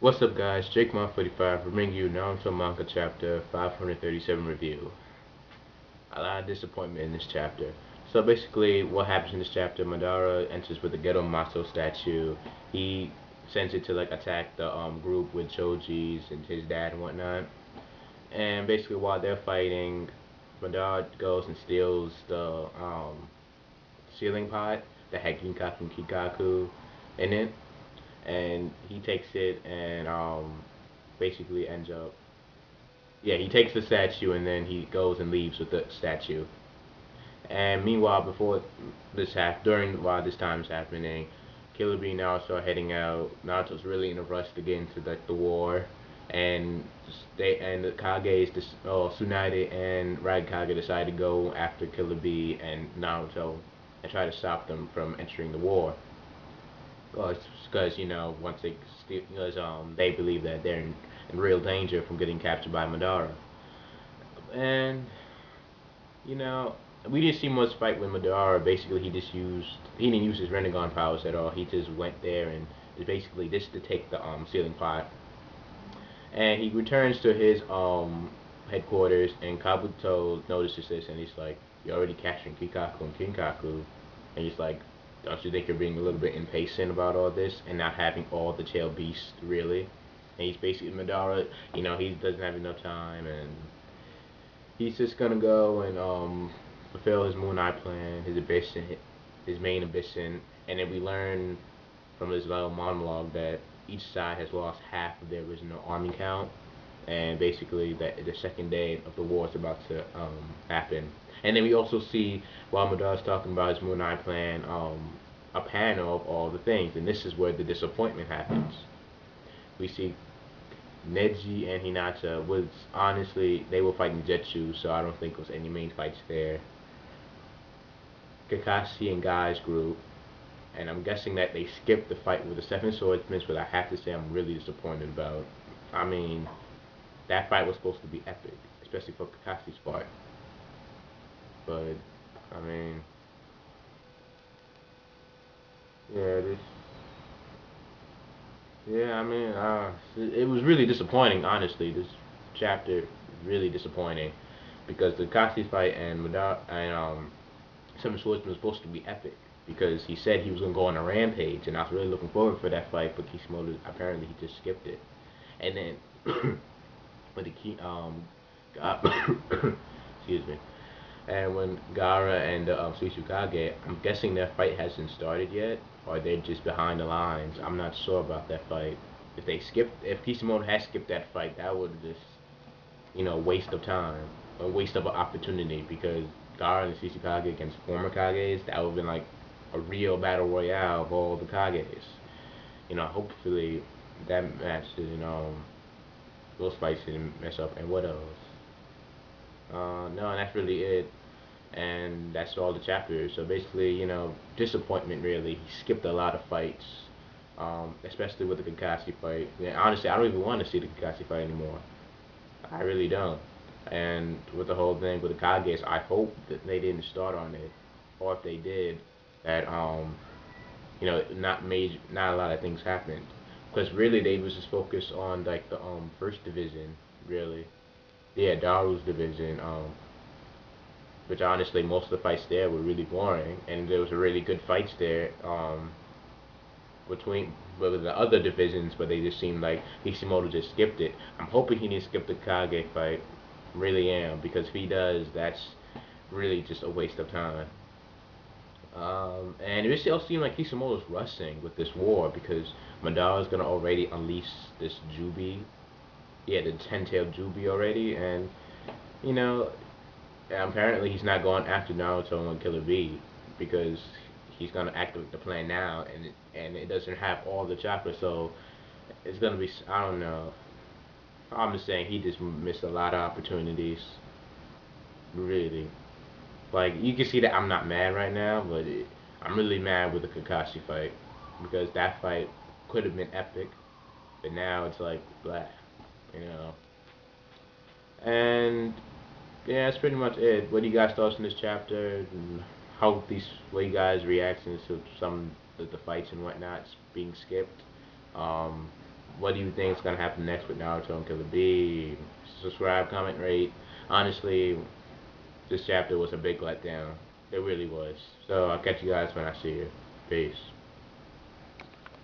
What's up, guys? JakeMon45 bringing you Naruto Manga Chapter 537 review. A lot of disappointment in this chapter. So basically, what happens in this chapter? Madara enters with the Ghetto Maso statue. He sends it to like attack the group with Choji's and his dad and whatnot. And basically, while they're fighting, Madara goes and steals the ceiling pot that had Ginkaku and Kikaku in it, and he takes it and basically ends up, yeah, he takes the statue and then he goes and leaves with the statue. And meanwhile, before during while this time is happening, Killer Bee and Naruto are heading out. Naruto's really in a rush to get into the war, and the Kage's Tsunade and Raikage decide to go after Killer Bee and Naruto and try to stop them from entering the war. Because once they believe that they're in real danger from getting captured by Madara. And you know, we didn't see much fight with Madara. Basically, he didn't use his Renegon powers at all. He just went there and is basically just to take the ceiling pot. And he returns to his headquarters, and Kabuto notices this, and he's like, "You're already capturing Kikaku and Kinkaku," and he's like, "Don't you think you're being a little bit impatient about all this and not having all the tail beasts really?" And he's basically Madara. He doesn't have enough time, and he's just gonna go and fulfill his Moon Eye plan, his ambition, his main ambition, and then we learn from this little monologue that each side has lost half of their original army count, and basically that the second day of the war is about to happen. And then we also see while Madara's talking about his Moon Eye plan, a panel of all the things, and this is where the disappointment happens. We see Neji and Hinata was honestly they were fighting Jetsu, so I don't think there was any main fights there. Kakashi and Guy's group, and I'm guessing that they skipped the fight with the Seven Swordsmen, but I have to say I'm really disappointed about. I mean, that fight was supposed to be epic, especially for Kakashi's part. But I mean, yeah, this, yeah, I mean, it was really disappointing. Honestly, this chapter really disappointing because the Kakashi fight and Madara and Seven Swordsman was supposed to be epic because he said he was gonna go on a rampage, and I was really looking forward for that fight. But Kishimoto apparently he just skipped it, and then with the key excuse me, and when Gara and Tsuchikage, I'm guessing their fight hasn't started yet, or they're just behind the lines. I'm not sure about that fight. If Kishimoto had skipped that fight, that would just waste of time, a waste of an opportunity because Gaara and Shishikage against former Kages, that would have been like a real battle royale of all the Kages. Hopefully that match didn't, those fights didn't mess up. And what else? No, that's really it. And that's all the chapters. So basically, disappointment really. He skipped a lot of fights, especially with the Kakashi fight. Yeah, honestly, I don't even want to see the Kakashi fight anymore. I really don't. And with the whole thing with the Kages, I hope that they didn't start on it, or if they did, that not a lot of things happened, because really they was just focused on like the first division, really. Yeah, Daru's division, which honestly most of the fights there were really boring, and there was a really good fights there between with the other divisions, but they just seemed like Kishimoto just skipped it. I'm hoping he didn't skip the Kage fight. Really am, because if he does, that's really just a waste of time. And it also seems like Kishimoto's rushing with this war because Madara's gonna already unleash this Jubi, yeah, the ten-tailed Jubi already, and you know, apparently he's not going after Naruto and Killer Bee because he's gonna activate the plan now, and it doesn't have all the chakra, so it's gonna be, I don't know. I'm just saying he just missed a lot of opportunities, really. Like you can see that I'm not mad right now, but I'm really mad with the Kakashi fight because that fight could have been epic, but now it's like blah, you know. And yeah, that's pretty much it. What do you guys thoughts in this chapter? And what you guys reactions to some of the fights and whatnot being skipped? Um, what do you think is gonna happen next with Naruto and Killer Bee? Subscribe, comment, rate. Honestly, this chapter was a big letdown. It really was. So I'll catch you guys when I see you. Peace.